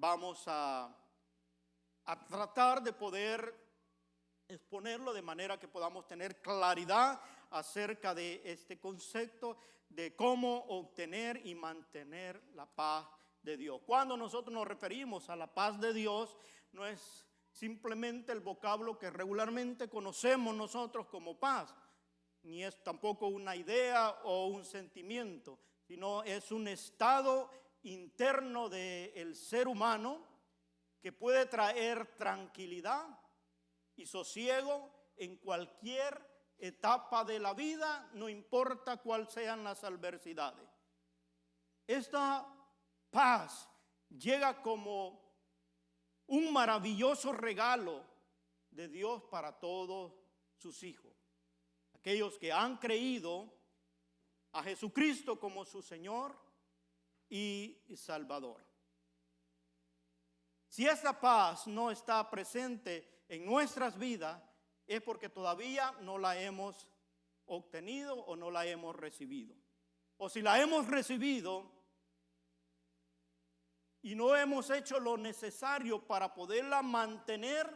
vamos a tratar de poder exponerlo de manera que podamos tener claridad acerca de este concepto de cómo obtener y mantener la paz de Dios. Cuando nosotros nos referimos a la paz de Dios, no es simplemente el vocablo que regularmente conocemos nosotros como paz, ni es tampoco una idea o un sentimiento, sino es un estado interno del ser humano que puede traer tranquilidad y sosiego en cualquier etapa de la vida, no importa cuáles sean las adversidades. Esta paz llega como un maravilloso regalo de Dios para todos sus hijos. Aquellos que han creído a Jesucristo como su Señor y Salvador. Si esta paz no está presente en nuestras vidas, es porque todavía no la hemos obtenido o no la hemos recibido. O si la hemos recibido y no hemos hecho lo necesario para poderla mantener,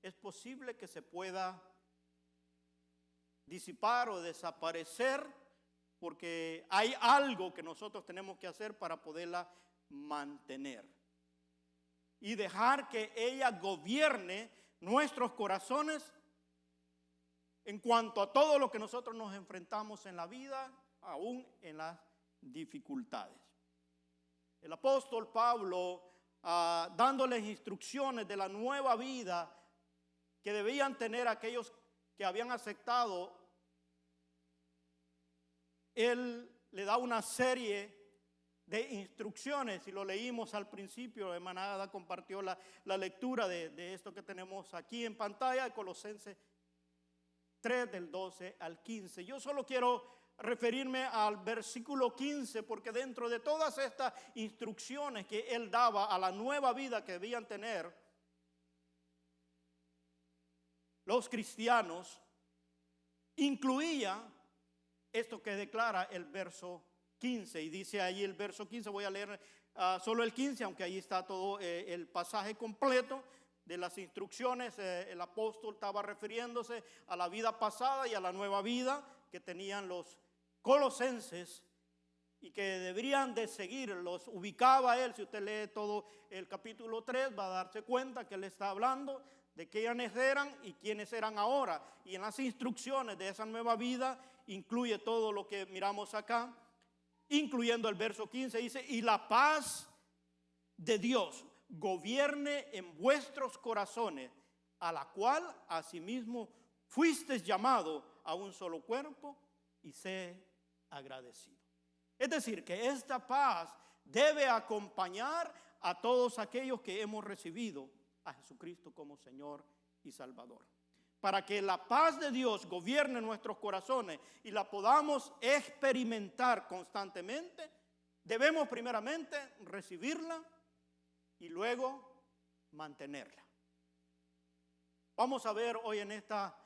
es posible que se pueda disipar o desaparecer, porque hay algo que nosotros tenemos que hacer para poderla mantener y dejar que ella gobierne nuestros corazones en cuanto a todo lo que nosotros nos enfrentamos en la vida, aún en las dificultades. El apóstol Pablo, dándoles instrucciones de la nueva vida que debían tener aquellos que habían aceptado, él le da una serie de instrucciones, y lo leímos al principio. Hermana Ada compartió la lectura de esto que tenemos aquí en pantalla, de Colosenses 3, del 12 al 15. Yo solo quiero referirme al versículo 15, porque dentro de todas estas instrucciones que él daba a la nueva vida que debían tener los cristianos, incluía esto que declara el verso 15, y dice allí el verso 15, voy a leer solo el 15, aunque ahí está todo el pasaje completo de las instrucciones. El apóstol estaba refiriéndose a la vida pasada y a la nueva vida que tenían los colosenses y que deberían de seguir. Los ubicaba él. Si usted lee todo el capítulo 3, va a darse cuenta que él está hablando de quiénes eran y quiénes eran ahora, y en las instrucciones de esa nueva vida incluye todo lo que miramos acá, incluyendo el verso 15. Dice: y la paz de Dios gobierne en vuestros corazones, a la cual asimismo fuisteis llamados a un solo cuerpo, y sé agradecido. Es decir, que esta paz debe acompañar a todos aquellos que hemos recibido a Jesucristo como Señor y Salvador. Para que la paz de Dios gobierne nuestros corazones y la podamos experimentar constantemente, debemos primeramente recibirla y luego mantenerla. Vamos a ver hoy en esta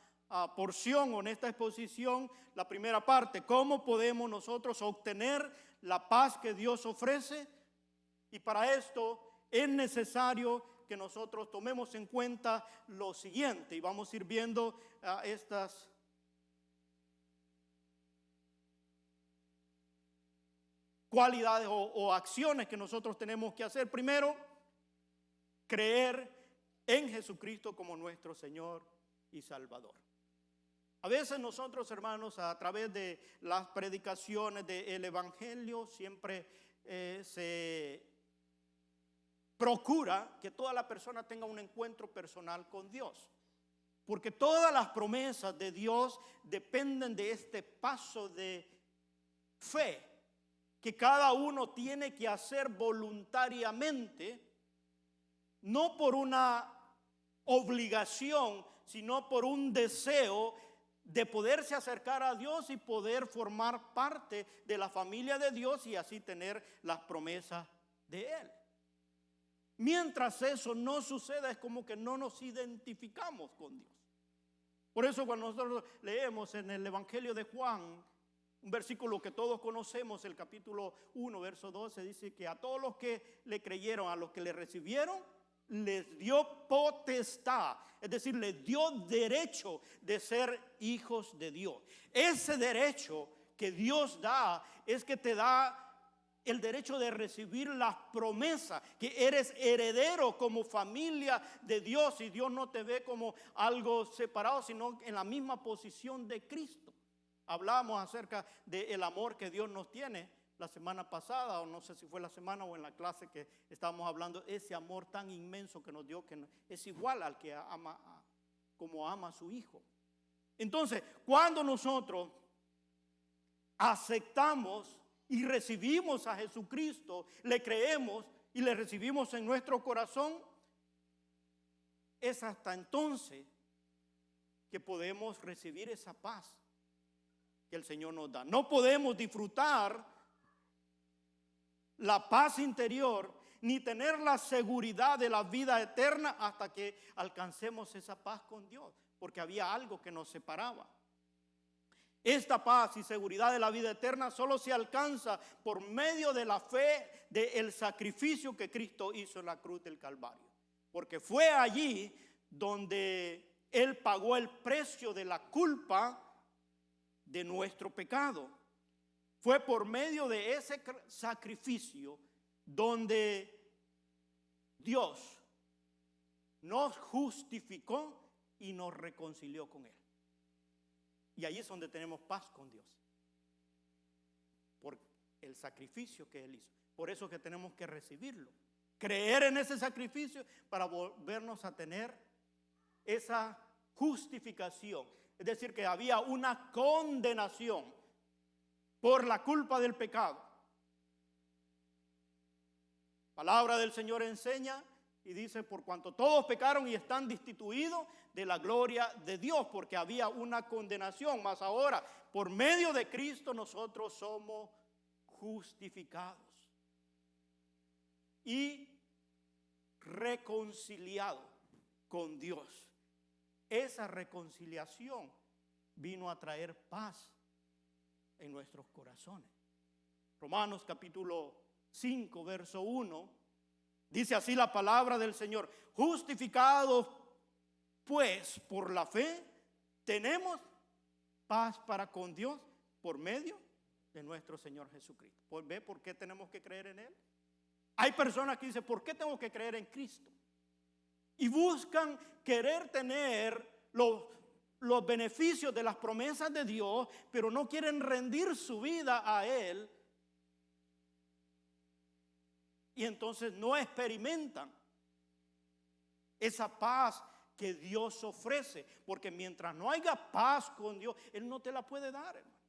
porción o en esta exposición la primera parte: cómo podemos nosotros obtener la paz que Dios ofrece. Y para esto es necesario que nosotros tomemos en cuenta lo siguiente, y vamos a ir viendo estas cualidades o acciones que nosotros tenemos que hacer. Primero, creer en Jesucristo como nuestro Señor y Salvador. A veces nosotros, hermanos, a través de las predicaciones del Evangelio, siempre se procura que toda la persona tenga un encuentro personal con Dios, porque todas las promesas de Dios dependen de este paso de fe que cada uno tiene que hacer voluntariamente, no por una obligación, sino por un deseo de poderse acercar a Dios y poder formar parte de la familia de Dios y así tener las promesas de Él. Mientras eso no suceda, es como que no nos identificamos con Dios. Por eso cuando nosotros leemos en el Evangelio de Juan, Un versículo que todos conocemos, el capítulo 1, verso 12, dice que a todos los que le creyeron, a los que le recibieron, les dio potestad, es decir, les dio derecho de ser hijos de Dios. Ese derecho que Dios da es que te da el derecho de recibir las promesas, que eres heredero como familia de Dios, y Dios no te ve como algo separado, sino en la misma posición de Cristo. Hablamos acerca del amor que Dios nos tiene la semana pasada, o no sé si fue la semana o en la clase que estábamos hablando, ese amor tan inmenso que nos dio, que es igual al que ama, como ama a su Hijo. Entonces, cuando nosotros aceptamos y recibimos a Jesucristo, le creemos y le recibimos en nuestro corazón, es hasta entonces que podemos recibir esa paz que el Señor nos da. No podemos disfrutar la paz interior ni tener la seguridad de la vida eterna hasta que alcancemos esa paz con Dios, porque había algo que nos separaba. Esta paz y seguridad de la vida eterna solo se alcanza por medio de la fe del sacrificio que Cristo hizo en la cruz del Calvario, porque fue allí donde Él pagó el precio de la culpa de nuestro pecado. Fue por medio de ese sacrificio donde Dios nos justificó y nos reconcilió con Él. Y ahí es donde tenemos paz con Dios, por el sacrificio que Él hizo. Por eso que tenemos que recibirlo, creer en ese sacrificio para volvernos a tener esa justificación. Es decir, que había una condenación por la culpa del pecado. Palabra del Señor enseña y dice: por cuanto todos pecaron y están destituidos de la gloria de Dios, porque había una condenación. Mas ahora, por medio de Cristo, nosotros somos justificados y reconciliados con Dios. Esa reconciliación vino a traer paz en nuestros corazones. Romanos capítulo 5, verso 1, dice así la palabra del Señor: justificados pues por la fe, tenemos paz para con Dios por medio de nuestro Señor Jesucristo. ¿Pues ve por qué tenemos que creer en Él? Hay personas que dicen: ¿por qué tengo que creer en Cristo? Y buscan querer tener los beneficios de las promesas de Dios, pero no quieren rendir su vida a Él. Y entonces no experimentan esa paz que Dios ofrece. Porque mientras no haya paz con Dios, Él no te la puede dar, hermano.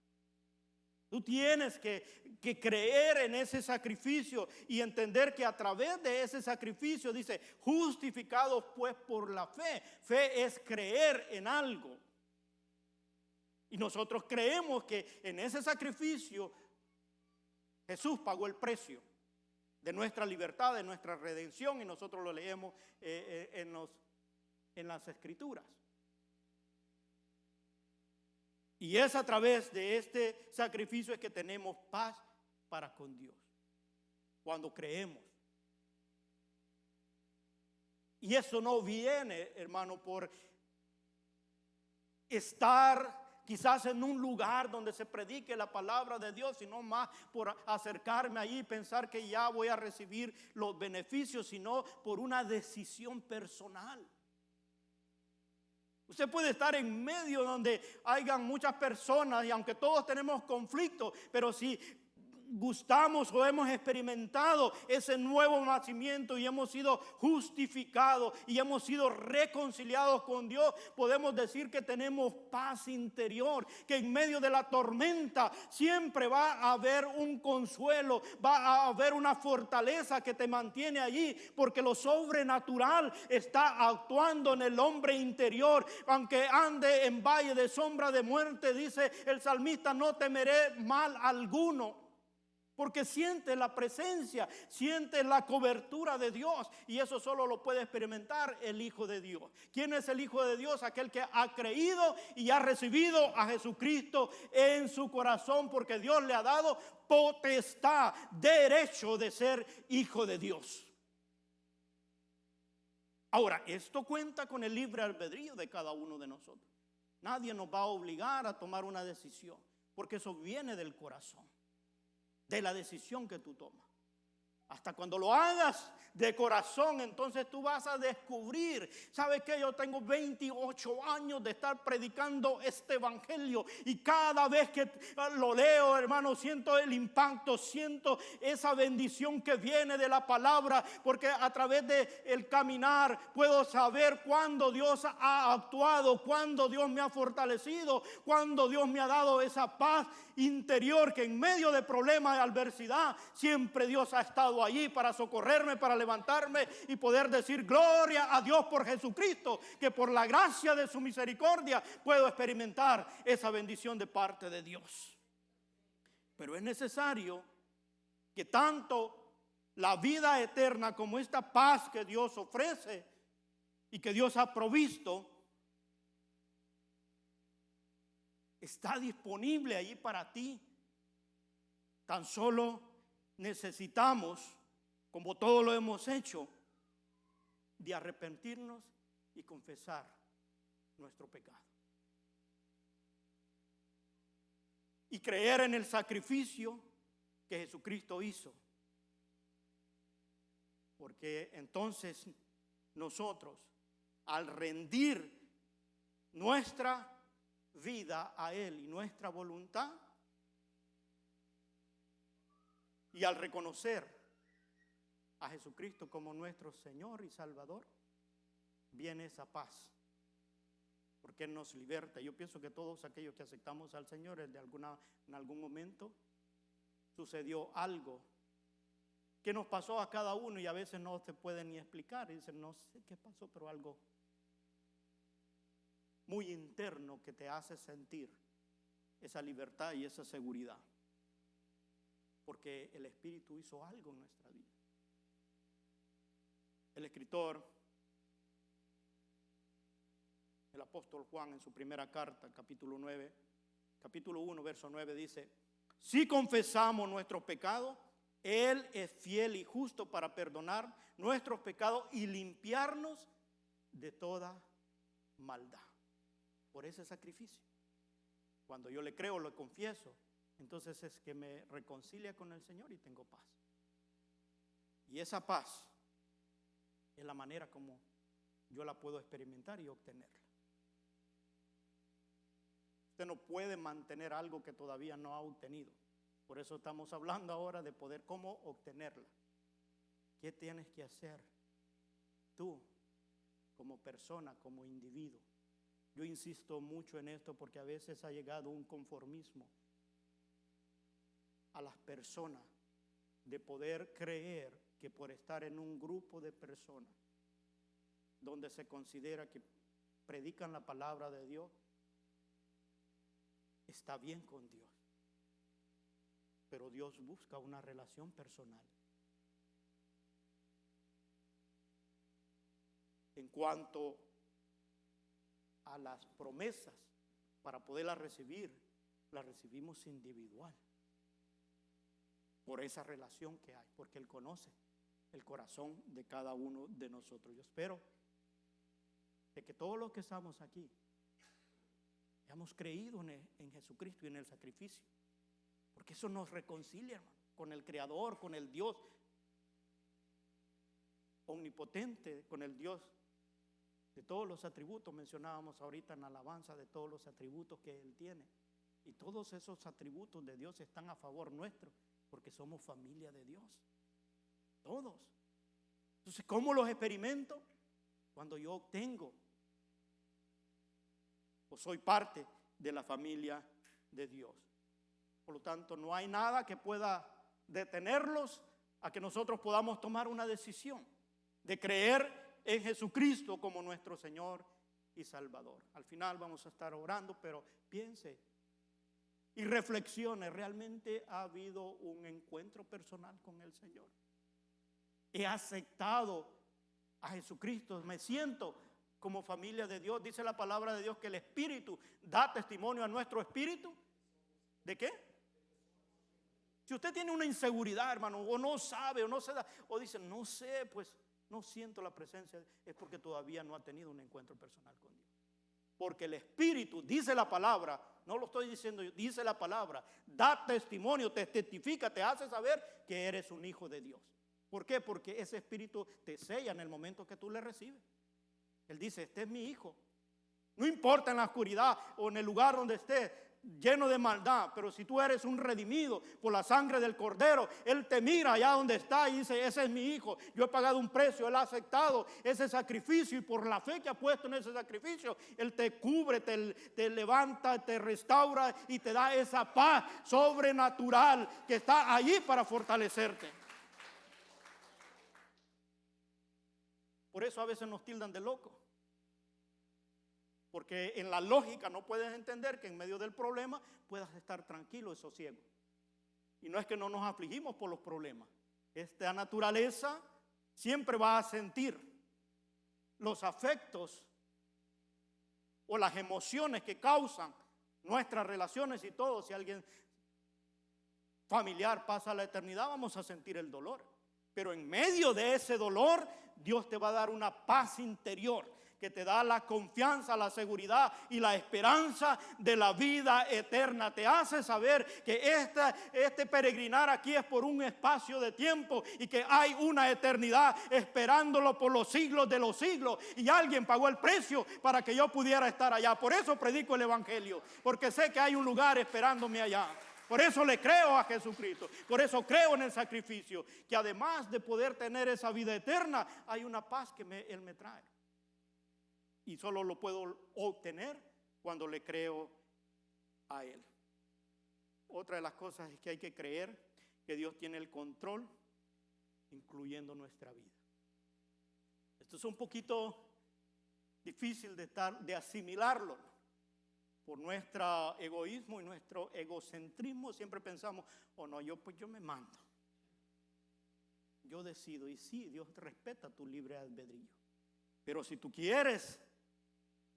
Tú tienes que creer en ese sacrificio y entender que a través de ese sacrificio, dice, justificados pues por la fe. Fe es creer en algo. Y nosotros creemos que en ese sacrificio Jesús pagó el precio de nuestra libertad, de nuestra redención, y nosotros lo leemos en las Escrituras. Y es a través de este sacrificio es que tenemos paz para con Dios, cuando creemos. Y eso no viene, hermano, por estar quizás en un lugar donde se predique la palabra de Dios, sino más por acercarme allí y pensar que ya voy a recibir los beneficios, sino por una decisión personal. Usted puede estar en medio donde hayan muchas personas y aunque todos tenemos conflictos, pero si gustamos o hemos experimentado ese nuevo nacimiento y hemos sido justificados y hemos sido reconciliados con Dios, podemos decir que tenemos paz interior, que en medio de la tormenta siempre va a haber un consuelo, va a haber una fortaleza que te mantiene allí, porque lo sobrenatural está actuando en el hombre interior. Aunque ande en valle de sombra de muerte, dice el salmista, no temeré mal alguno, porque sientes la presencia, sientes la cobertura de Dios, y eso solo lo puede experimentar el Hijo de Dios. ¿Quién es el Hijo de Dios? Aquel que ha creído y ha recibido a Jesucristo en su corazón, porque Dios le ha dado potestad, derecho de ser hijo de Dios. Ahora, esto cuenta con el libre albedrío de cada uno de nosotros. Nadie nos va a obligar a tomar una decisión, porque eso viene del corazón, de la decisión que tú tomas. Hasta cuando lo hagas de corazón, entonces tú vas a descubrir. ¿Sabes qué? Yo tengo 28 años de estar predicando este evangelio, y cada vez que lo leo, hermano, siento el impacto, siento esa bendición que viene de la palabra, porque a través del caminar puedo saber cuándo Dios ha actuado, cuándo Dios me ha fortalecido, cuándo Dios me ha dado esa paz interior, que en medio de problemas y adversidad siempre Dios ha estado allí para socorrerme, para levantarme y poder decir gloria a Dios por Jesucristo, que por la gracia de su misericordia puedo experimentar esa bendición de parte de Dios. Pero es necesario que tanto la vida eterna como esta paz que Dios ofrece y que Dios ha provisto está disponible allí para ti. Tan solo necesitamos, como todo lo hemos hecho, de arrepentirnos y confesar nuestro pecado. Y creer en el sacrificio que Jesucristo hizo. Porque entonces nosotros, al rendir nuestra vida a Él y nuestra voluntad, y al reconocer a Jesucristo como nuestro Señor y Salvador, viene esa paz, porque Él nos liberta. Yo pienso que todos aquellos que aceptamos al Señor en algún momento sucedió algo que nos pasó a cada uno, y a veces no se puede ni explicar. Y dicen, no sé qué pasó, pero algo muy interno que te hace sentir esa libertad y esa seguridad, porque el Espíritu hizo algo en nuestra vida. El escritor, el apóstol Juan, en su primera carta, capítulo 1, verso 9, dice: si confesamos nuestros pecados, Él es fiel y justo para perdonar nuestros pecados y limpiarnos de toda maldad. Por ese sacrificio, cuando yo le creo, lo confieso, entonces es que me reconcilia con el Señor y tengo paz. Y esa paz es la manera como yo la puedo experimentar y obtenerla. Usted no puede mantener algo que todavía no ha obtenido. Por eso estamos hablando ahora de poder cómo obtenerla. ¿Qué tienes que hacer tú como persona, como individuo? Yo insisto mucho en esto porque a veces ha llegado un conformismo a las personas de poder creer que por estar en un grupo de personas donde se considera que predican la palabra de Dios, está bien con Dios. Pero Dios busca una relación personal. En cuanto a las promesas, para poderlas recibir, las recibimos individual, por esa relación que hay, porque Él conoce el corazón de cada uno de nosotros. Yo espero de que todos los que estamos aquí hayamos creído en Jesucristo y en el sacrificio, porque eso nos reconcilia, hermano, con el Creador, con el Dios omnipotente, con el Dios de todos los atributos. Mencionábamos ahorita en alabanza de todos los atributos que Él tiene, y todos esos atributos de Dios están a favor nuestro, porque somos familia de Dios, todos. Entonces, ¿cómo los experimento? Cuando yo obtengo o soy parte de la familia de Dios. Por lo tanto, no hay nada que pueda detenerlos a que nosotros podamos tomar una decisión de creer en Jesucristo como nuestro Señor y Salvador. Al final vamos a estar orando, pero piense y reflexione, ¿realmente ha habido un encuentro personal con el Señor? ¿He aceptado a Jesucristo? ¿Me siento como familia de Dios? Dice la palabra de Dios que el Espíritu da testimonio a nuestro espíritu. ¿De qué? Si usted tiene una inseguridad, hermano, o no sabe, o no se da, o dice, no sé, pues no siento la presencia, es porque todavía no ha tenido un encuentro personal con Dios. Porque el Espíritu, dice la palabra, no lo estoy diciendo yo, dice la palabra, da testimonio, te testifica, te hace saber que eres un hijo de Dios. ¿Por qué? Porque ese Espíritu te sella en el momento que tú le recibes. Él dice, este es mi hijo. No importa en la oscuridad o en el lugar donde esté, lleno de maldad, pero si tú eres un redimido por la sangre del Cordero, Él te mira allá donde está y dice, ese es mi hijo, yo he pagado un precio, Él ha aceptado ese sacrificio y por la fe que ha puesto en ese sacrificio, Él te cubre, te levanta, te restaura y te da esa paz sobrenatural que está allí para fortalecerte. Por eso a veces nos tildan de locos. Porque en la lógica no puedes entender que en medio del problema puedas estar tranquilo y sosiego. Y no es que no nos afligimos por los problemas. Esta naturaleza siempre va a sentir los afectos o las emociones que causan nuestras relaciones y todo. Si alguien familiar pasa a la eternidad, vamos a sentir el dolor. Pero en medio de ese dolor, Dios te va a dar una paz interior que te da la confianza, la seguridad y la esperanza de la vida eterna. Te hace saber que este peregrinar aquí es por un espacio de tiempo y que hay una eternidad esperándolo por los siglos de los siglos. Y alguien pagó el precio para que yo pudiera estar allá. Por eso predico el Evangelio, porque sé que hay un lugar esperándome allá. Por eso le creo a Jesucristo, por eso creo en el sacrificio, que además de poder tener esa vida eterna, hay una paz que Él me trae. Y solo lo puedo obtener cuando le creo a Él. Otra de las cosas es que hay que creer que Dios tiene el control, incluyendo nuestra vida. Esto es un poquito difícil de asimilarlo. Por nuestro egoísmo y nuestro egocentrismo siempre pensamos, oh no, yo me mando. Yo decido, y sí, Dios respeta tu libre albedrío. Pero si tú quieres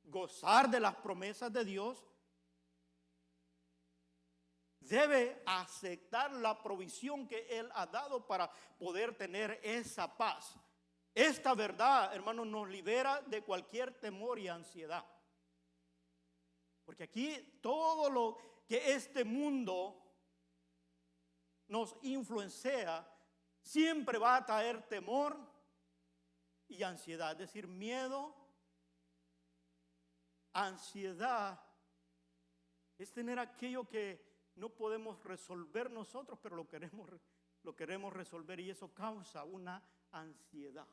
gozar de las promesas de Dios, debe aceptar la provisión que Él ha dado para poder tener esa paz. Esta verdad, hermanos, nos libera de cualquier temor y ansiedad. Porque aquí todo lo que este mundo nos influencia siempre va a traer temor y ansiedad. Es decir, miedo, ansiedad, es tener aquello que no podemos resolver nosotros, pero lo queremos resolver y eso causa una ansiedad.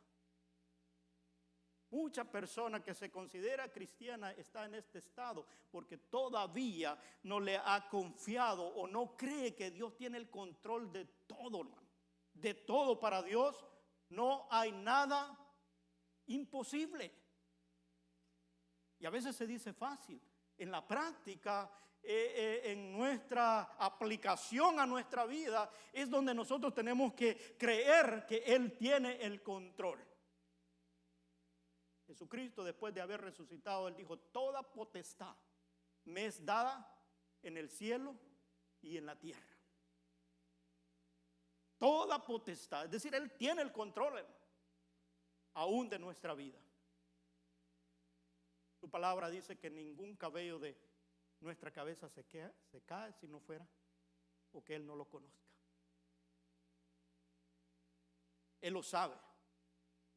Mucha persona que se considera cristiana está en este estado porque todavía no le ha confiado o no cree que Dios tiene el control de todo, hermano. De todo. Para Dios no hay nada imposible. Y a veces se dice fácil. En la práctica, en nuestra aplicación a nuestra vida, es donde nosotros tenemos que creer que Él tiene el control. Jesucristo, después de haber resucitado, Él dijo, toda potestad me es dada en el cielo y en la tierra. Toda potestad, es decir, Él tiene el control, hermano, aún de nuestra vida. Su palabra dice que ningún cabello de nuestra cabeza se cae si no fuera o que Él no lo conozca. Él lo sabe.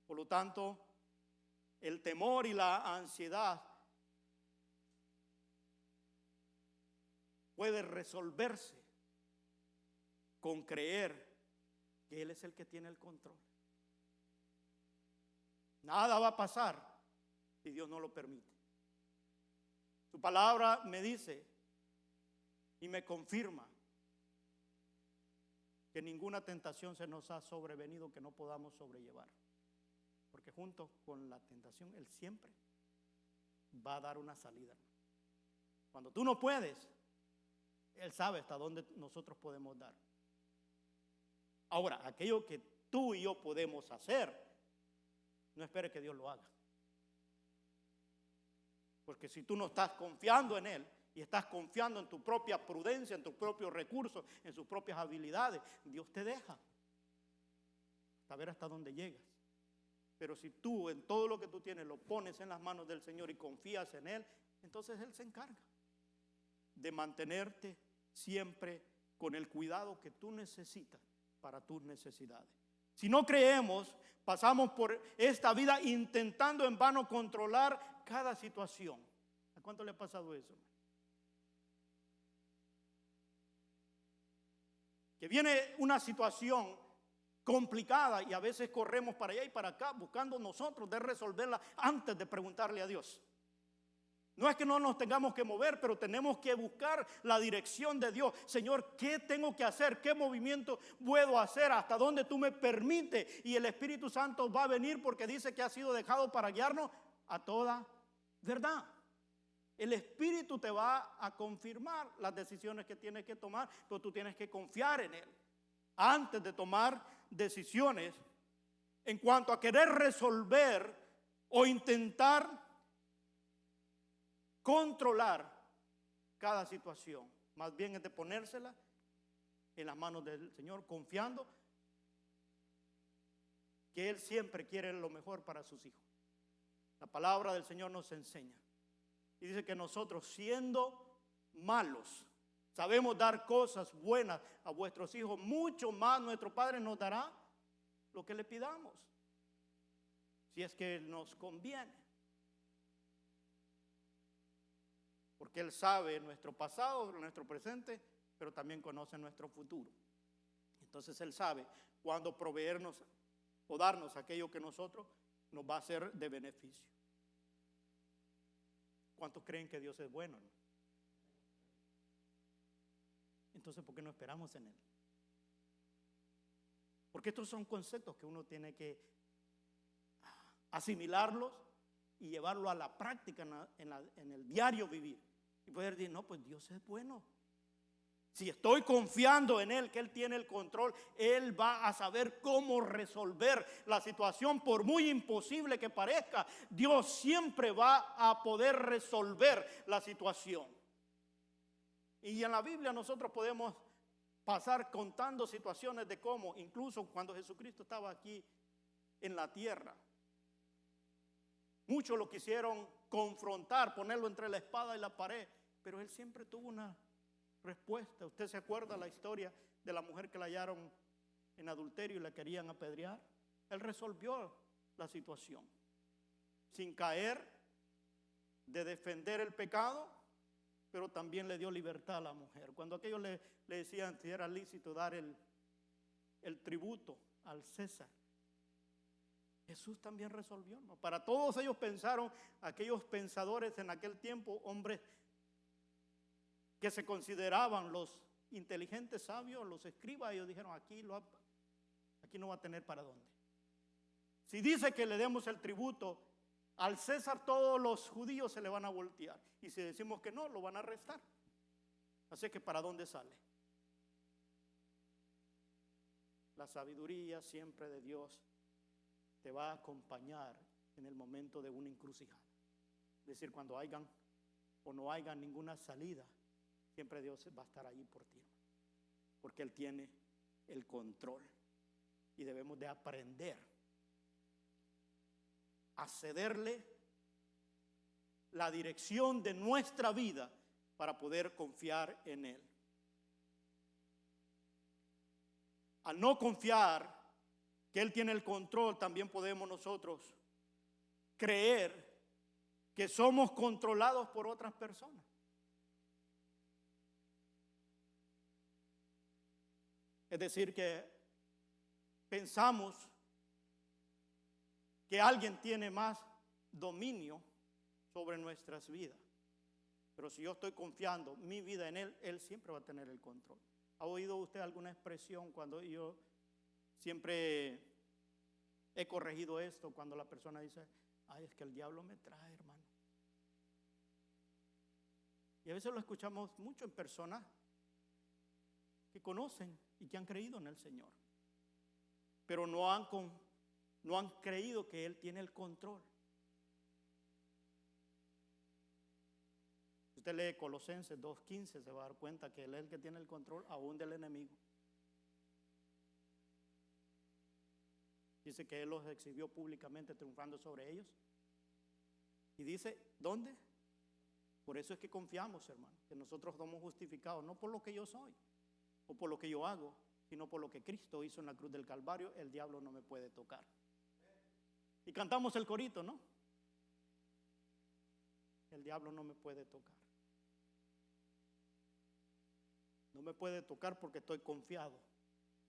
Por lo tanto, el temor y la ansiedad puede resolverse con creer que Él es el que tiene el control. Nada va a pasar si Dios no lo permite. Su palabra me dice y me confirma que ninguna tentación se nos ha sobrevenido que no podamos sobrellevar. Porque junto con la tentación, Él siempre va a dar una salida. Cuando tú no puedes, Él sabe hasta dónde nosotros podemos dar. Ahora, aquello que tú y yo podemos hacer, no espere que Dios lo haga. Porque si tú no estás confiando en Él y estás confiando en tu propia prudencia, en tus propios recursos, en sus propias habilidades, Dios te deja hasta ver hasta dónde llegas. Pero si tú en todo lo que tú tienes lo pones en las manos del Señor y confías en Él, entonces Él se encarga de mantenerte siempre con el cuidado que tú necesitas para tus necesidades. Si no creemos, pasamos por esta vida intentando en vano controlar cada situación. ¿A cuánto le ha pasado eso? Que viene una situación complicada y a veces corremos para allá y para acá buscando nosotros de resolverla antes de preguntarle a Dios. No es que no nos tengamos que mover, pero tenemos que buscar la dirección de Dios. Señor, ¿qué tengo que hacer? ¿Qué movimiento puedo hacer? ¿Hasta dónde tú me permites? Y el Espíritu Santo va a venir porque dice que ha sido dejado para guiarnos a toda verdad. El Espíritu te va a confirmar las decisiones que tienes que tomar, pero tú tienes que confiar en Él antes de tomar decisiones en cuanto a querer resolver o intentar controlar cada situación. Más bien es de ponérsela en las manos del Señor, confiando que Él siempre quiere lo mejor para sus hijos. La palabra del Señor nos enseña y dice que nosotros, siendo malos, sabemos dar cosas buenas a vuestros hijos, mucho más nuestro Padre nos dará lo que le pidamos, si es que nos conviene. Porque Él sabe nuestro pasado, nuestro presente, pero también conoce nuestro futuro. Entonces Él sabe cuándo proveernos o darnos aquello que nosotros nos va a ser de beneficio. ¿Cuántos creen que Dios es bueno? Entonces, ¿por qué no esperamos en Él? Porque estos son conceptos que uno tiene que asimilarlos y llevarlo a la práctica en el diario vivir. Y poder decir, no, pues Dios es bueno. Si estoy confiando en Él, que Él tiene el control, Él va a saber cómo resolver la situación. Por muy imposible que parezca, Dios siempre va a poder resolver la situación. Y en la Biblia nosotros podemos pasar contando situaciones de cómo, incluso cuando Jesucristo estaba aquí en la tierra, muchos lo quisieron confrontar, ponerlo entre la espada y la pared, pero Él siempre tuvo una respuesta. ¿Usted se acuerda la historia de la mujer que la hallaron en adulterio y la querían apedrear? Él resolvió la situación sin caer de defender el pecado, pero también le dio libertad a la mujer. Cuando aquellos le decían si era lícito dar el tributo al César, Jesús también resolvió, ¿no? Para todos ellos pensaron, aquellos pensadores en aquel tiempo, hombres que se consideraban los inteligentes, sabios, los escribas, ellos dijeron, aquí no va a tener para dónde. Si dice que le demos el tributo al César, todos los judíos se le van a voltear. Y si decimos que no, lo van a arrestar. Así que ¿para dónde sale? La sabiduría siempre de Dios te va a acompañar en el momento de una encrucijada. Es decir, cuando hayan o no haya ninguna salida, siempre Dios va a estar ahí por ti, porque Él tiene el control. Y debemos de aprender a cederle la dirección de nuestra vida para poder confiar en Él. Al no confiar que Él tiene el control, también podemos nosotros creer que somos controlados por otras personas. Es decir, que pensamos que alguien tiene más dominio sobre nuestras vidas. Pero si yo estoy confiando mi vida en Él, Él siempre va a tener el control. ¿Ha oído usted alguna expresión cuando yo siempre he corregido esto? Cuando la persona dice, ay, es que el diablo me trae, hermano. Y a veces lo escuchamos mucho en personas que conocen y que han creído en el Señor, pero no han creído que Él tiene el control. Si usted lee Colosenses 2:15, se va a dar cuenta que Él es el que tiene el control aún del enemigo. Dice que Él los exhibió públicamente triunfando sobre ellos. Y dice, ¿dónde? Por eso es que confiamos, hermano, que nosotros somos justificados, no por lo que yo soy o por lo que yo hago, sino por lo que Cristo hizo en la cruz del Calvario. El diablo no me puede tocar. Y cantamos el corito, ¿no? El diablo no me puede tocar. No me puede tocar porque estoy confiado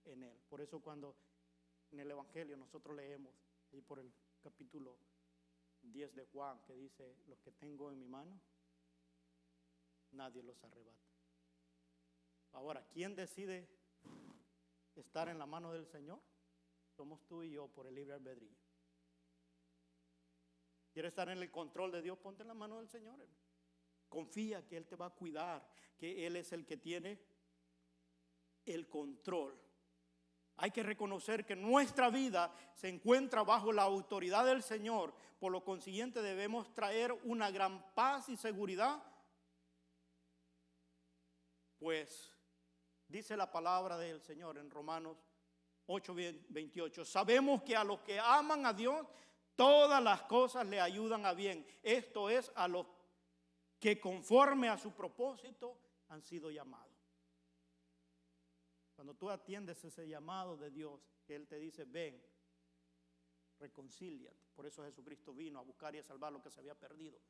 en Él. Por eso cuando en el Evangelio nosotros leemos ahí por el capítulo 10 de Juan, que dice, los que tengo en mi mano, nadie los arrebata. Ahora, ¿quién decide estar en la mano del Señor? Somos tú y yo por el libre albedrío. ¿Quieres estar en el control de Dios? Ponte en la mano del Señor. Confía que Él te va a cuidar, que Él es el que tiene el control. Hay que reconocer que nuestra vida se encuentra bajo la autoridad del Señor. Por lo consiguiente debemos traer una gran paz y seguridad. Pues dice la palabra del Señor en Romanos 8:28. Sabemos que a los que aman a Dios, todas las cosas le ayudan a bien. Esto es, a los que conforme a su propósito han sido llamados. Cuando tú atiendes ese llamado de Dios, que Él te dice, ven, reconcíliate. Por eso Jesucristo vino a buscar y a salvar lo que se había perdido.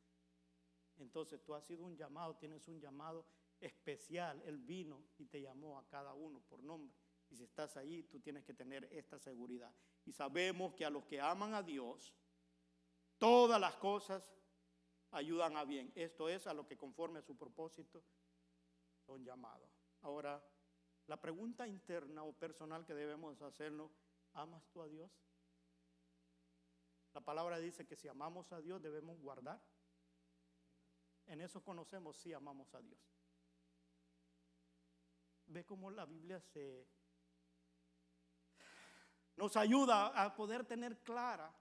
Entonces tú has sido un llamado, tienes un llamado especial. Él vino y te llamó a cada uno por nombre. Y si estás allí, tú tienes que tener esta seguridad. Y sabemos que a los que aman a Dios, todas las cosas ayudan a bien. Esto es, a los que conforme a su propósito son llamados. Ahora, la pregunta interna o personal que debemos hacernos, ¿amas tú a Dios? La palabra dice que si amamos a Dios debemos guardar. En eso conocemos si amamos a Dios. Ve cómo la Biblia nos ayuda a poder tener clara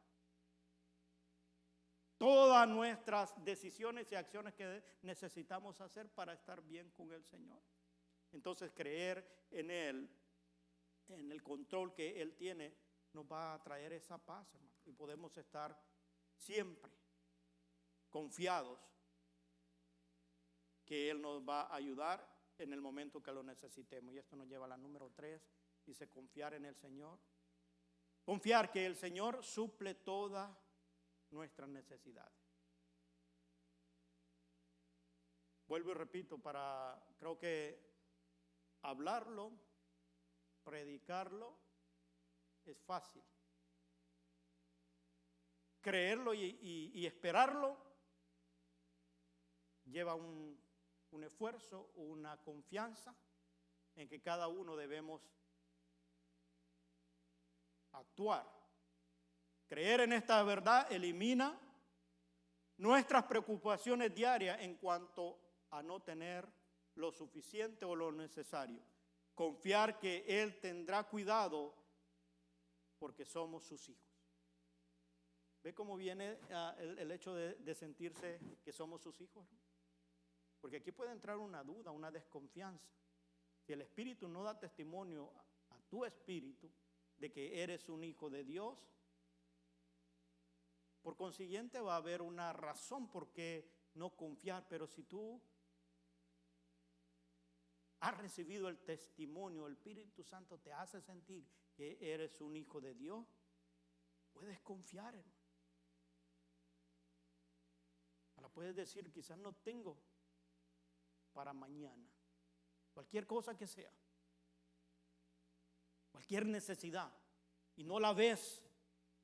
todas nuestras decisiones y acciones que necesitamos hacer para estar bien con el Señor. Entonces creer en Él, en el control que Él tiene, nos va a traer esa paz, hermano. Y podemos estar siempre confiados que Él nos va a ayudar en el momento que lo necesitemos. Y esto nos lleva a la número 3, dice confiar en el Señor. Confiar que el Señor suple todas nuestras necesidades. Vuelvo y repito, creo que hablarlo, predicarlo, es fácil. Creerlo y esperarlo lleva un esfuerzo, una confianza en que cada uno debemos actuar. Creer en esta verdad elimina nuestras preocupaciones diarias en cuanto a no tener lo suficiente o lo necesario. Confiar que Él tendrá cuidado porque somos sus hijos. ¿Ve cómo viene el hecho de sentirse que somos sus hijos? Porque aquí puede entrar una duda, una desconfianza. Si el Espíritu no da testimonio a tu espíritu de que eres un hijo de Dios, por consiguiente va a haber una razón por qué no confiar. Pero si tú has recibido el testimonio, el Espíritu Santo te hace sentir que eres un hijo de Dios, puedes confiar, hermano. Ahora puedes decir, quizás no tengo para mañana, cualquier cosa que sea, cualquier necesidad, y no la ves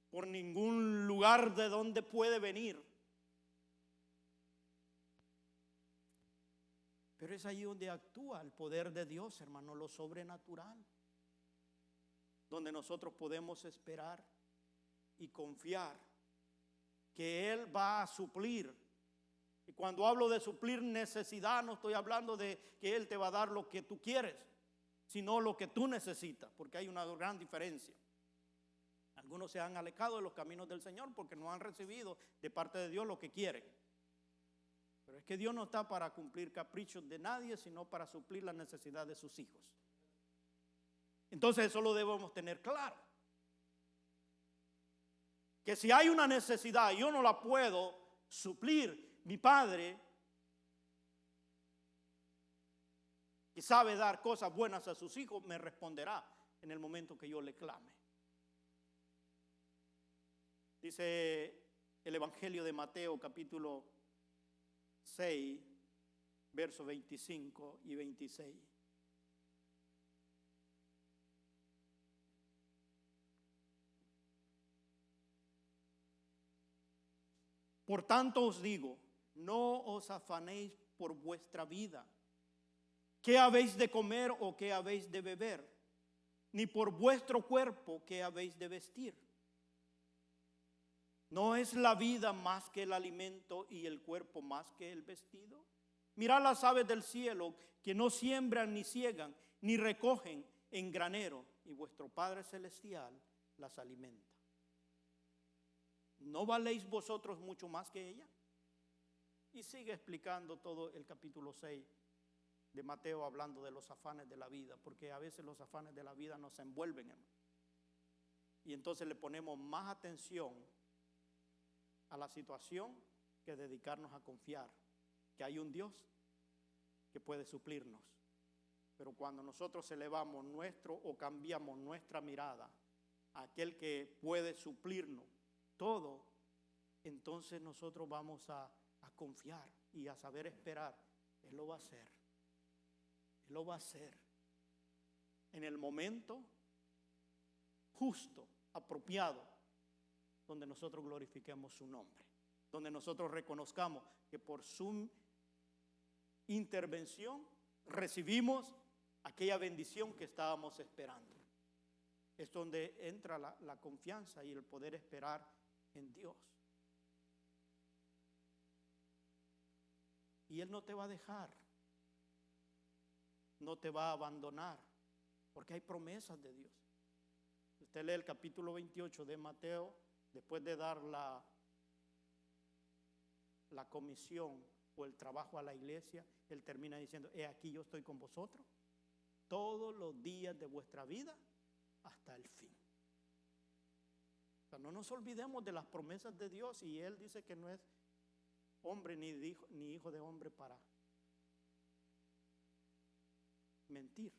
por ningún lugar de donde puede venir. Pero es ahí donde actúa el poder de Dios, hermano, lo sobrenatural. Donde nosotros podemos esperar y confiar que Él va a suplir. Y cuando hablo de suplir necesidad, no estoy hablando de que Él te va a dar lo que tú quieres, sino lo que tú necesitas, porque hay una gran diferencia. Algunos se han alejado de los caminos del Señor porque no han recibido de parte de Dios lo que quieren. Pero es que Dios no está para cumplir caprichos de nadie, sino para suplir la necesidad de sus hijos. Entonces eso lo debemos tener claro. Que si hay una necesidad y yo no la puedo suplir, mi Padre, que sabe dar cosas buenas a sus hijos, me responderá en el momento que yo le clame. Dice el Evangelio de Mateo, capítulo 6, versos 25 y 26. Por tanto os digo, no os afanéis por vuestra vida, qué habéis de comer o qué habéis de beber, ni por vuestro cuerpo qué habéis de vestir. ¿No es la vida más que el alimento y el cuerpo más que el vestido? Mirad las aves del cielo, que no siembran ni ciegan, ni recogen en granero, y vuestro Padre Celestial las alimenta. ¿No valéis vosotros mucho más que ella? Y sigue explicando todo el capítulo 6 de Mateo, hablando de los afanes de la vida, porque a veces los afanes de la vida nos envuelven, hermano. Y entonces le ponemos más atención a la situación que dedicarnos a confiar que hay un Dios que puede suplirnos. Pero cuando nosotros elevamos nuestro o cambiamos nuestra mirada a aquel que puede suplirnos todo, entonces nosotros vamos a confiar y a saber esperar. Él lo va a hacer. Él lo va a hacer en el momento justo, apropiado, donde nosotros glorifiquemos su nombre, donde nosotros reconozcamos que por su intervención recibimos aquella bendición que estábamos esperando. Es donde entra la confianza y el poder esperar en Dios. Y Él no te va a dejar, no te va a abandonar, porque hay promesas de Dios. Usted lee el capítulo 28 de Mateo, después de dar la comisión o el trabajo a la iglesia, Él termina diciendo, he aquí yo estoy con vosotros todos los días de vuestra vida hasta el fin. O sea, no nos olvidemos de las promesas de Dios, y Él dice que no es hombre ni hijo de hombre para mentir.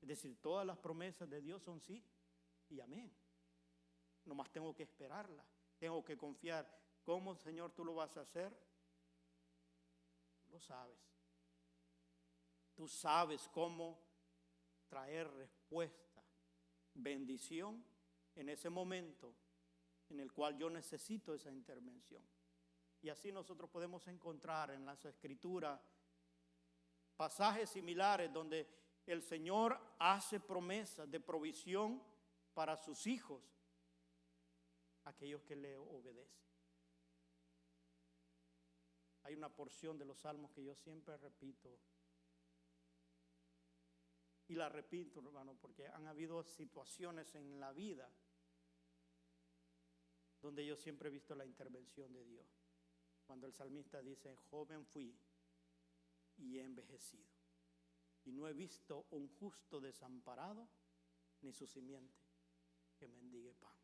Es decir, todas las promesas de Dios son sí y amén. Nomás tengo que esperarla, tengo que confiar. ¿Cómo, Señor, tú lo vas a hacer? Lo sabes. Tú sabes cómo traer respuesta, bendición en ese momento en el cual yo necesito esa intervención. Y así nosotros podemos encontrar en las Escrituras pasajes similares donde el Señor hace promesas de provisión para sus hijos, aquellos que le obedecen. Hay una porción de los salmos que yo siempre repito, y la repito, hermano, porque han habido situaciones en la vida donde yo siempre he visto la intervención de Dios. Cuando el salmista dice, joven fui y he envejecido, y no he visto un justo desamparado, ni su simiente que mendigue pan.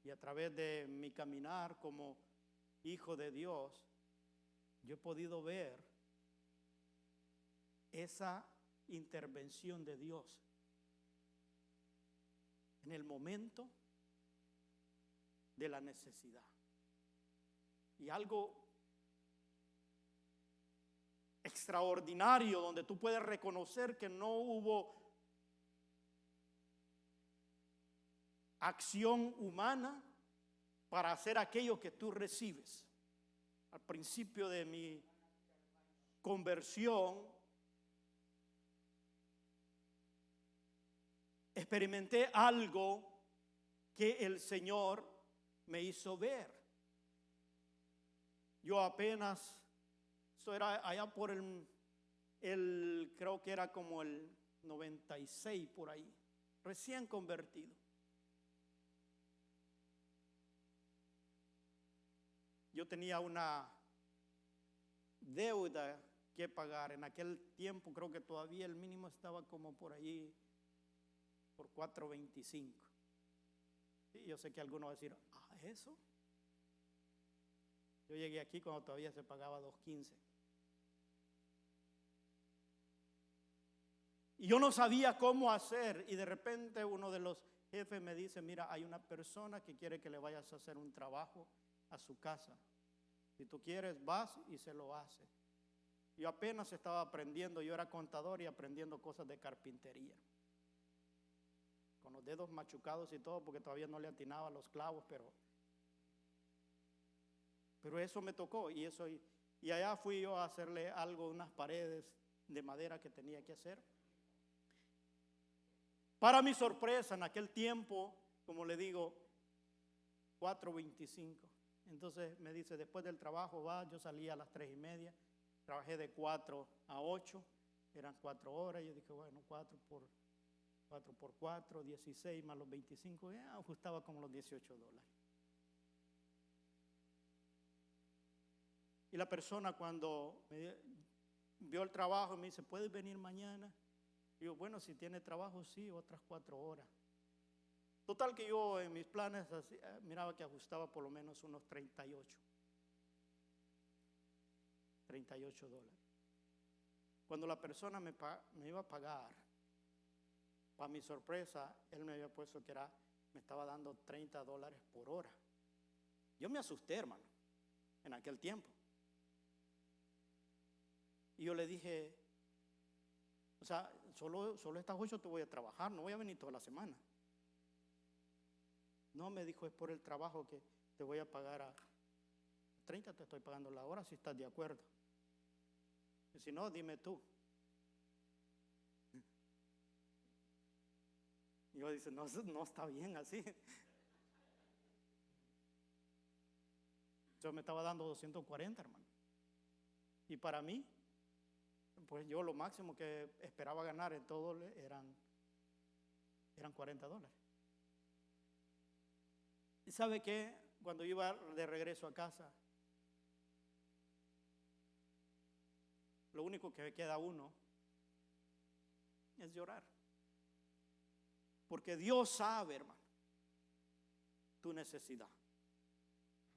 Y a través de mi caminar como hijo de Dios, yo he podido ver esa intervención de Dios en el momento de la necesidad. Y algo extraordinario donde tú puedes reconocer que no hubo acción humana para hacer aquello que tú recibes. Al principio de mi conversión, experimenté algo que el Señor me hizo ver. Yo apenas, eso era allá por el creo que era como el 96 por ahí, recién convertido. Yo tenía una deuda que pagar. En aquel tiempo creo que todavía el mínimo estaba como por allí, por 4.25. Sí, yo sé que alguno va a decir, ¿eso? Yo llegué aquí cuando todavía se pagaba 2.15. Y yo no sabía cómo hacer, y de repente uno de los jefes me dice, mira, hay una persona que quiere que le vayas a hacer un trabajo a su casa. Si tú quieres, vas y se lo hace. Yo apenas estaba aprendiendo, yo era contador y aprendiendo cosas de carpintería. Con los dedos machucados y todo, porque todavía no le atinaba los clavos, pero eso me tocó. Y allá fui yo a hacerle algo, unas paredes de madera que tenía que hacer. Para mi sorpresa, en aquel tiempo, como le digo, 4.25. Entonces me dice, después del trabajo yo salía a las 3:30, trabajé de 4 a 8, eran 4 horas. Yo dije, bueno, 4 por 4, 16 más los 25, ajustaba como los $18. Y la persona cuando vio el trabajo me dice, ¿puedes venir mañana? Digo, bueno, si tiene trabajo, sí, otras 4 horas. Total que yo en mis planes miraba que ajustaba por lo menos unos $38. Cuando la persona me iba a pagar, para mi sorpresa, él me había puesto que me estaba dando $30 por hora. Yo me asusté, hermano, en aquel tiempo. Y yo le dije, o sea, solo estas 8 te voy a trabajar, no voy a venir toda la semana. No, me dijo, es por el trabajo que te voy a pagar a 30, te estoy pagando la hora si estás de acuerdo. Y si no, dime tú. Y yo dice, no está bien así. Yo me estaba dando 240, hermano. Y para mí, pues yo lo máximo que esperaba ganar en todo eran $40. ¿Y sabe qué? Cuando yo iba de regreso a casa, lo único que queda a uno es llorar. Porque Dios sabe, hermano, tu necesidad.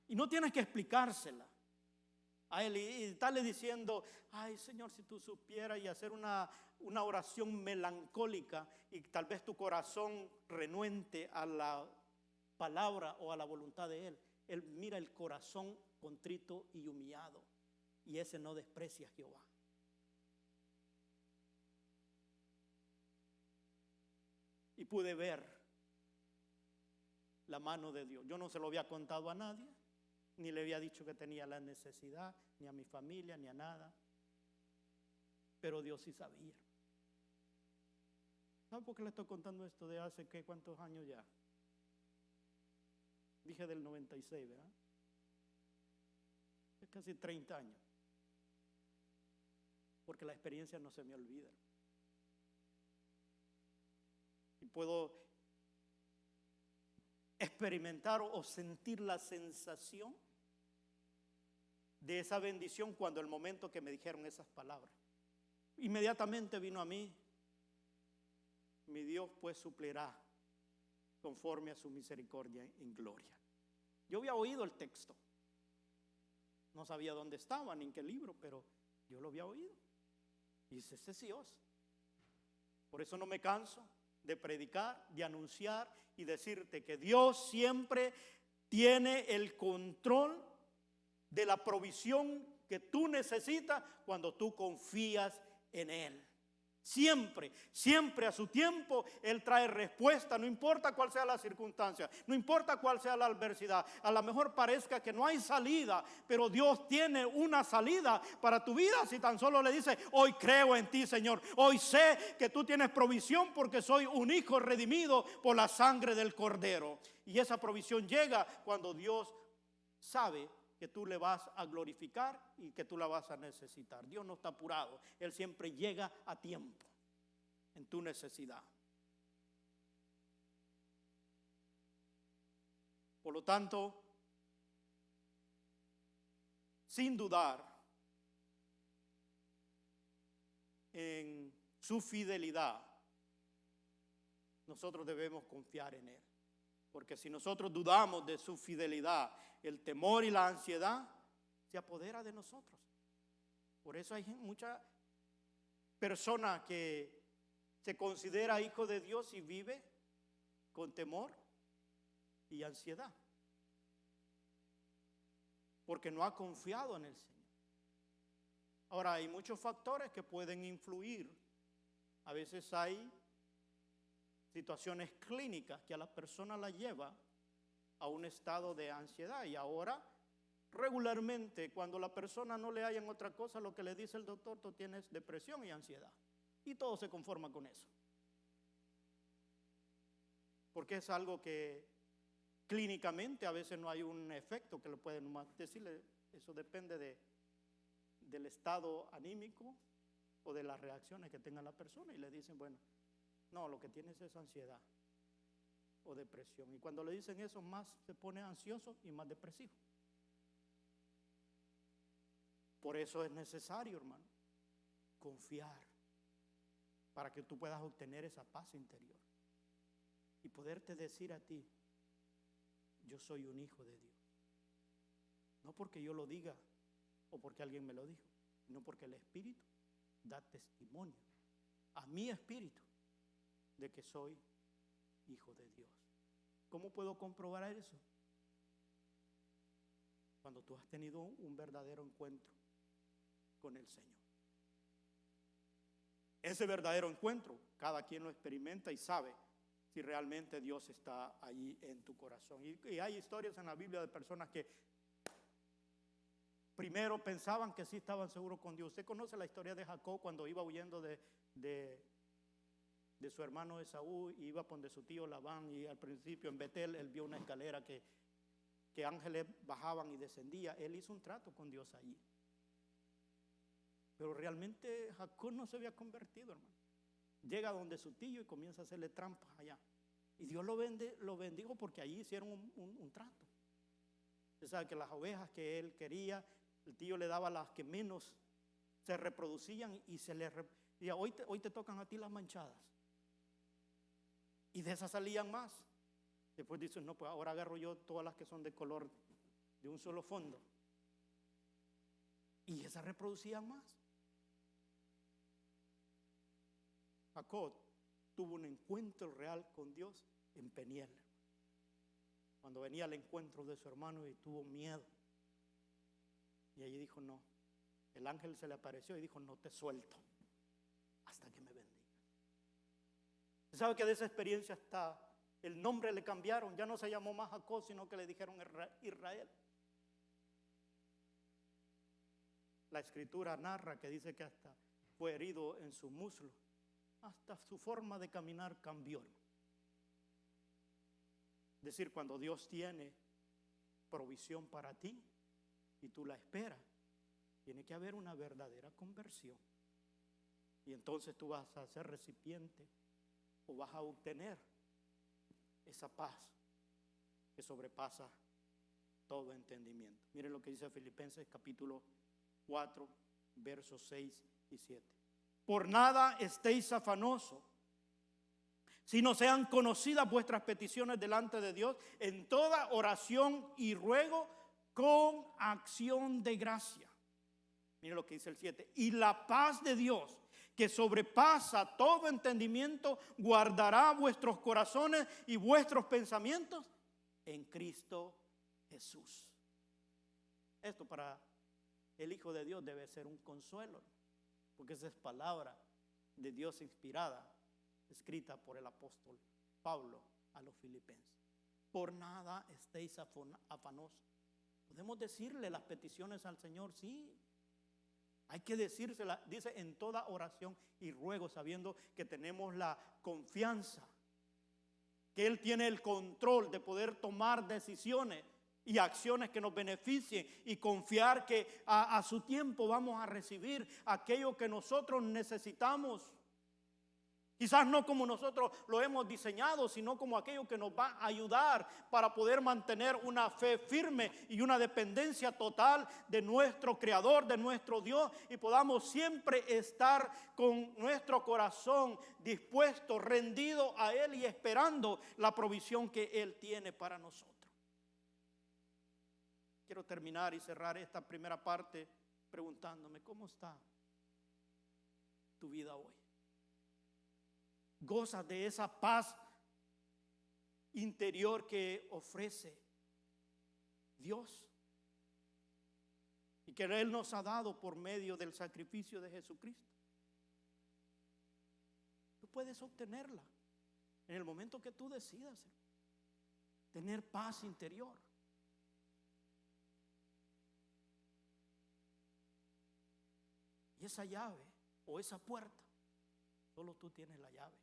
Y no tienes que explicársela a Él y estarle diciendo, ay Señor, si tú supieras, y hacer una oración melancólica y tal vez tu corazón renuente a la palabra o a la voluntad de Él. Él mira el corazón contrito y humillado, y ese no desprecia a Jehová. Y pude ver la mano de Dios. Yo no se lo había contado a nadie, ni le había dicho que tenía la necesidad, ni a mi familia, ni a nada. Pero Dios sí sabía. ¿Sabe por qué le estoy contando esto de hace cuántos años ya? Dije del 96, ¿verdad? Es casi 30 años. Porque la experiencia no se me olvida. Y puedo experimentar o sentir la sensación de esa bendición cuando el momento que me dijeron esas palabras. Inmediatamente vino a mí, mi Dios pues suplirá conforme a su misericordia en gloria. Yo había oído el texto, no sabía dónde estaba ni en qué libro, pero yo lo había oído. Y dice, ese es Dios. Por eso no me canso de predicar, de anunciar y decirte que Dios siempre tiene el control de la provisión que tú necesitas cuando tú confías en Él. Siempre, siempre a su tiempo Él trae respuesta, no importa cuál sea la circunstancia, no importa cuál sea la adversidad. A lo mejor parezca que no hay salida, pero Dios tiene una salida para tu vida si tan solo le dices, hoy creo en ti, Señor. Hoy sé que tú tienes provisión porque soy un hijo redimido por la sangre del Cordero. Y esa provisión llega cuando Dios sabe que tú le vas a glorificar y que tú la vas a necesitar. Dios no está apurado, Él siempre llega a tiempo en tu necesidad. Por lo tanto, sin dudar en su fidelidad, nosotros debemos confiar en Él. Porque si nosotros dudamos de su fidelidad, el temor y la ansiedad se apodera de nosotros. Por eso hay mucha persona que se considera hijo de Dios y vive con temor y ansiedad, porque no ha confiado en el Señor. Ahora, hay muchos factores que pueden influir. A veces hay situaciones clínicas que a la persona la lleva a un estado de ansiedad. Y ahora, regularmente, cuando la persona no le hallan otra cosa, lo que le dice el doctor: tú tienes depresión y ansiedad. Y todo se conforma con eso. Porque es algo que clínicamente a veces no hay un efecto que lo pueden decirle. Eso depende del estado anímico o de las reacciones que tenga la persona. Y le dicen, bueno, no, lo que tienes es ansiedad o depresión. Y cuando le dicen eso, más se pone ansioso y más depresivo. Por eso es necesario, hermano, confiar para que tú puedas obtener esa paz interior y poderte decir a ti: yo soy un hijo de Dios. No porque yo lo diga o porque alguien me lo dijo, sino porque el Espíritu da testimonio a mi espíritu de que soy hijo de Dios. ¿Cómo puedo comprobar eso? Cuando tú has tenido un verdadero encuentro con el Señor. Ese verdadero encuentro, cada quien lo experimenta y sabe si realmente Dios está allí en tu corazón. Y hay historias en la Biblia de personas que primero pensaban que sí estaban seguros con Dios. Usted conoce la historia de Jacob cuando iba huyendo de su hermano Esaú, y iba donde su tío Labán, y al principio en Betel él vio una escalera que ángeles bajaban y descendían. Él hizo un trato con Dios allí. Pero realmente Jacob no se había convertido, hermano. Llega donde su tío y comienza a hacerle trampas allá. Y Dios lo bendijo porque allí hicieron un trato. Usted sabe que las ovejas que él quería, el tío le daba las que menos se reproducían y decía: hoy te tocan a ti las manchadas. Y de esas salían más. Después dice: no, pues ahora agarro yo todas las que son de color de un solo fondo. Y esas reproducían más. Jacob tuvo un encuentro real con Dios en Peniel, cuando venía al encuentro de su hermano y tuvo miedo. Y allí dijo: no. El ángel se le apareció y dijo: no te suelto hasta que me bendigas. ¿Usted sabe que de esa experiencia hasta el nombre le cambiaron? Ya no se llamó más Jacob, sino que le dijeron Israel. La escritura narra que dice que hasta fue herido en su muslo. Hasta su forma de caminar cambió. Es decir, cuando Dios tiene provisión para ti y tú la esperas, tiene que haber una verdadera conversión. Y entonces tú vas a ser recipiente o vas a obtener esa paz que sobrepasa todo entendimiento. Miren lo que dice Filipenses capítulo 4, versos 6 y 7. Por nada estéis afanosos, sino sean conocidas vuestras peticiones delante de Dios en toda oración y ruego con acción de gracia. Miren lo que dice el 7. Y la paz de Dios, que sobrepasa todo entendimiento, guardará vuestros corazones y vuestros pensamientos en Cristo Jesús. Esto para el Hijo de Dios debe ser un consuelo, porque esa es palabra de Dios inspirada, escrita por el apóstol Pablo a los filipenses. Por nada estéis afanosos. Podemos decirle las peticiones al Señor, sí. Hay que decírselas, dice, en toda oración y ruego, sabiendo que tenemos la confianza, que Él tiene el control de poder tomar decisiones y acciones que nos beneficien y confiar que a su tiempo vamos a recibir aquello que nosotros necesitamos. Quizás no como nosotros lo hemos diseñado, sino como aquello que nos va a ayudar para poder mantener una fe firme y una dependencia total de nuestro Creador, de nuestro Dios, y podamos siempre estar con nuestro corazón dispuesto, rendido a Él y esperando la provisión que Él tiene para nosotros. Quiero terminar y cerrar esta primera parte preguntándome, ¿cómo está tu vida hoy? ¿Gozas de esa paz interior que ofrece Dios y que Él nos ha dado por medio del sacrificio de Jesucristo? Tú puedes obtenerla en el momento que tú decidas tener paz interior. Y esa llave o esa puerta, solo tú tienes la llave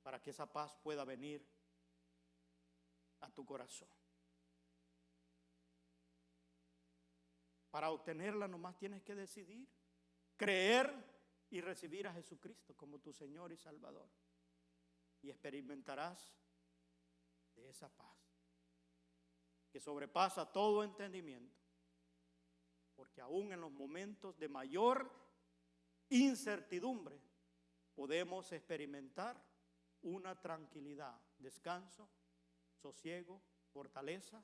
para que esa paz pueda venir a tu corazón. Para obtenerla nomás tienes que decidir, creer y recibir a Jesucristo como tu Señor y Salvador. Y experimentarás de esa paz que sobrepasa todo entendimiento. Porque aún en los momentos de mayor incertidumbre podemos experimentar una tranquilidad, descanso, sosiego, fortaleza,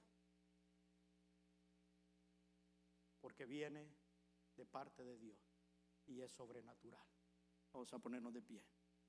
porque viene de parte de Dios y es sobrenatural. Vamos a ponernos de pie.